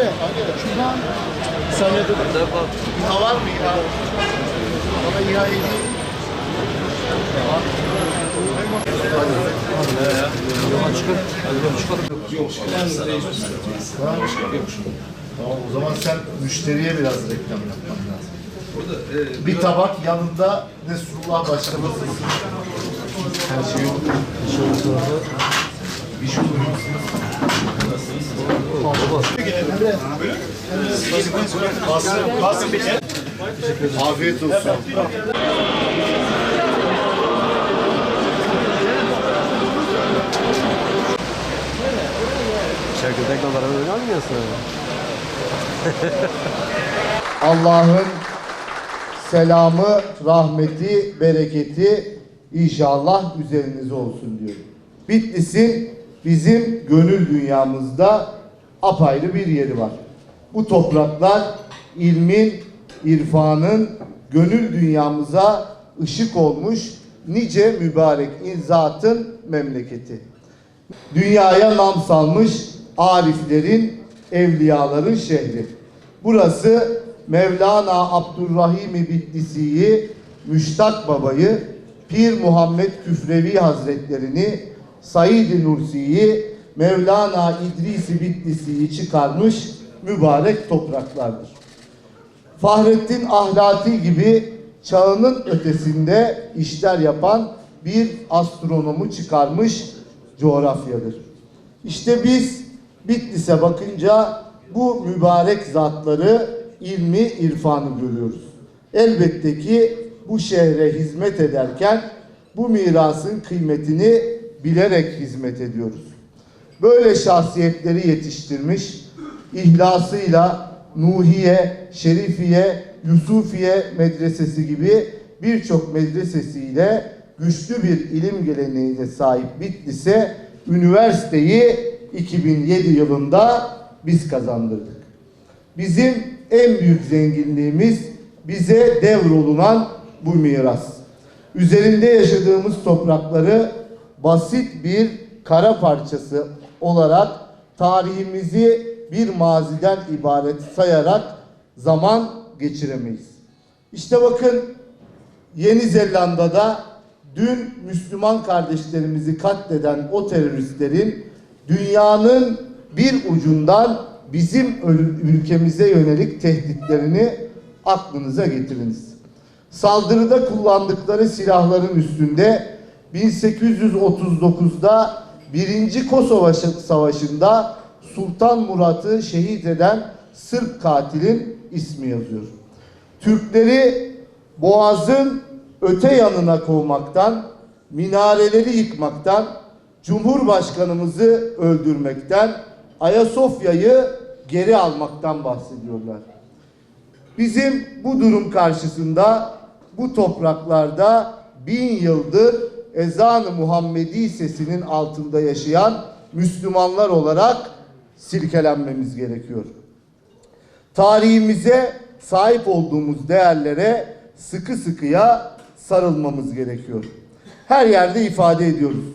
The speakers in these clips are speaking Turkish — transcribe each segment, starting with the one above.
Şuradan saniyede İHA var mı İHA? Bana İHA hediye. Tamam, o zaman sen müşteriye biraz reklam yapman lazım. Bir tabak yanında Resulullah başlaması. Her şey yok. Bir şey olur. Afiyet olsun. Çekirdek dolara oynamıyorsun. Allah'ın selamı, rahmeti, bereketi inşallah üzerinize olsun diyorum. Bitlis'in bizim gönül dünyamızda apayrı bir yeri var. Bu topraklar ilmin, irfanın gönül dünyamıza ışık olmuş nice mübarek inzatın memleketi. Dünyaya nam salmış ariflerin, evliyaların şehri. Burası Mevlana Abdurrahim-i Bitlisi'yi, Müştak Baba'yı, Pir Muhammed Küfrevi Hazretlerini, Said-i Nursi'yi, Mevlana İdris-i Bitlisi'yi çıkarmış mübarek topraklardır. Fahrettin Ahlati gibi çağının ötesinde işler yapan bir astronomu çıkarmış coğrafyadır. İşte biz Bitlis'e bakınca bu mübarek zatları, ilmi, irfanı görüyoruz. Elbette ki bu şehre hizmet ederken bu mirasın kıymetini bilerek hizmet ediyoruz. Böyle şahsiyetleri yetiştirmiş, ihlasıyla Nuhiye, Şerifiye, Yusufiye medresesi gibi birçok medresesiyle güçlü bir ilim geleneğine sahip Bitlis'e üniversiteyi 2007 yılında biz kazandırdık. Bizim en büyük zenginliğimiz bize devrolunan bu miras. Üzerinde yaşadığımız toprakları basit bir kara parçası olarak tarihimizi bir maziden ibaret sayarak zaman geçiremeyiz. İşte bakın, Yeni Zelanda'da dün Müslüman kardeşlerimizi katleden o teröristlerin dünyanın bir ucundan bizim ülkemize yönelik tehditlerini aklınıza getiriniz. Saldırıda kullandıkları silahların üstünde 1839'da 1. Kosova Savaşı'nda Sultan Murat'ı şehit eden Sırp katilin ismi yazıyor. Türkleri Boğaz'ın öte yanına kovmaktan, minareleri yıkmaktan, Cumhurbaşkanımızı öldürmekten, Ayasofya'yı geri almaktan bahsediyorlar. Bizim bu durum karşısında bu topraklarda 1000 yıldır ezan-ı Muhammedi sesinin altında yaşayan Müslümanlar olarak silkelenmemiz gerekiyor. Tarihimize sahip olduğumuz değerlere sıkı sıkıya sarılmamız gerekiyor. Her yerde ifade ediyoruz.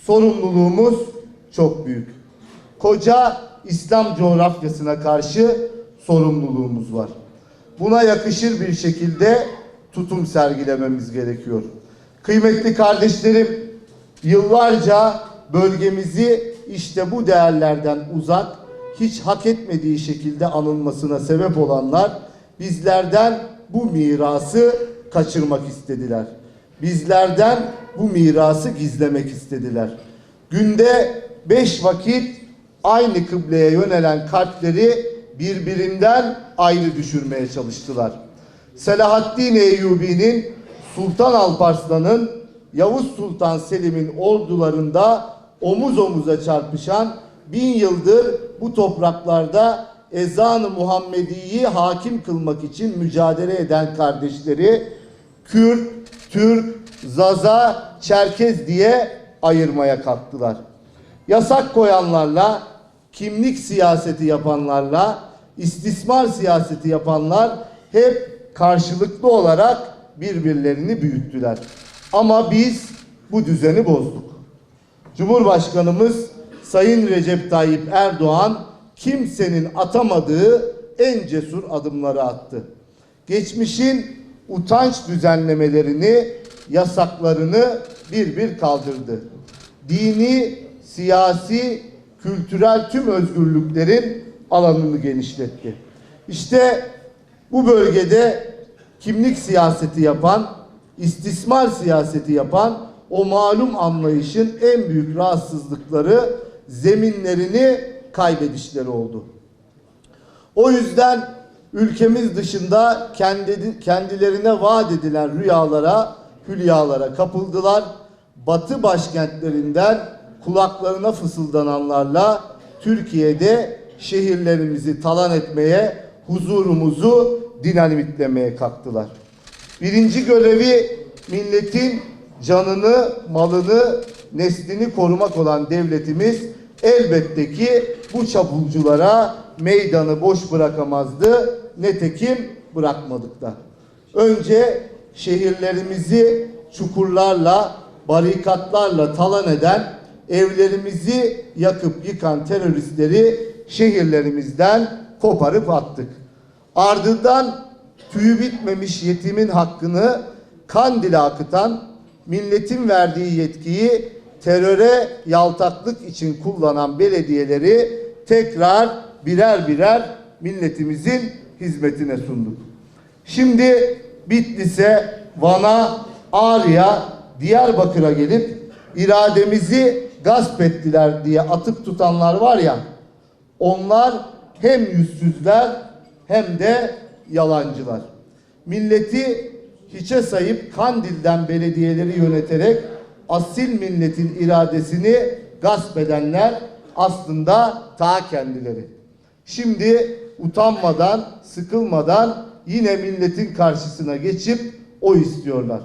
Sorumluluğumuz çok büyük. Koca İslam coğrafyasına karşı sorumluluğumuz var. Buna yakışır bir şekilde tutum sergilememiz gerekiyor. Kıymetli kardeşlerim, yıllarca bölgemizi işte bu değerlerden uzak, hiç hak etmediği şekilde anılmasına sebep olanlar bizlerden bu mirası kaçırmak istediler. Bizlerden bu mirası gizlemek istediler. Günde 5 vakit aynı kıbleye yönelen kalpleri birbirinden ayrı düşürmeye çalıştılar. Selahaddin Eyyubi'nin, Sultan Alparslan'ın, Yavuz Sultan Selim'in ordularında omuz omuza çarpışan, 1000 yıldır bu topraklarda ezan-ı Muhammedi'yi hakim kılmak için mücadele eden kardeşleri Kürt, Türk, Zaza, Çerkez diye ayırmaya kalktılar. Yasak koyanlarla, kimlik siyaseti yapanlarla, istismar siyaseti yapanlar hep karşılıklı olarak birbirlerini büyüttüler. Ama biz bu düzeni bozduk. Cumhurbaşkanımız Sayın Recep Tayyip Erdoğan kimsenin atamadığı en cesur adımları attı. Geçmişin utanç düzenlemelerini, yasaklarını bir bir kaldırdı. Dini, siyasi, kültürel tüm özgürlüklerin alanını genişletti. İşte bu bölgede kimlik siyaseti yapan, istismar siyaseti yapan o malum anlayışın en büyük rahatsızlıkları, zeminlerini kaybedişleri oldu. O yüzden ülkemiz dışında kendilerine vaat edilen rüyalara, hülyalara kapıldılar. Batı başkentlerinden kulaklarına fısıldananlarla Türkiye'de şehirlerimizi talan etmeye, huzurumuzu dinamitlemeye kalktılar. Birinci görevi milletin canını, malını, neslini korumak olan devletimiz elbette ki bu çapulculara meydanı boş bırakamazdı. Nitekim bırakmadık da. Önce şehirlerimizi çukurlarla, barikatlarla talan eden, evlerimizi yakıp yıkan teröristleri şehirlerimizden koparıp attık. Ardından tüyü bitmemiş yetimin hakkını Kandil'e akıtan, milletin verdiği yetkiyi teröre yaltaklık için kullanan belediyeleri tekrar birer birer milletimizin hizmetine sunduk. Şimdi Bitlis'e, Van'a, Ağrı'ya, Diyarbakır'a gelip irademizi gasp ettiler diye atıp tutanlar var ya, onlar hem yüzsüzler hem de yalancılar. Milleti hiçe sayıp Kandil'den belediyeleri yöneterek asil milletin iradesini gasp edenler aslında ta kendileri. Şimdi utanmadan, sıkılmadan yine milletin karşısına geçip oy istiyorlar.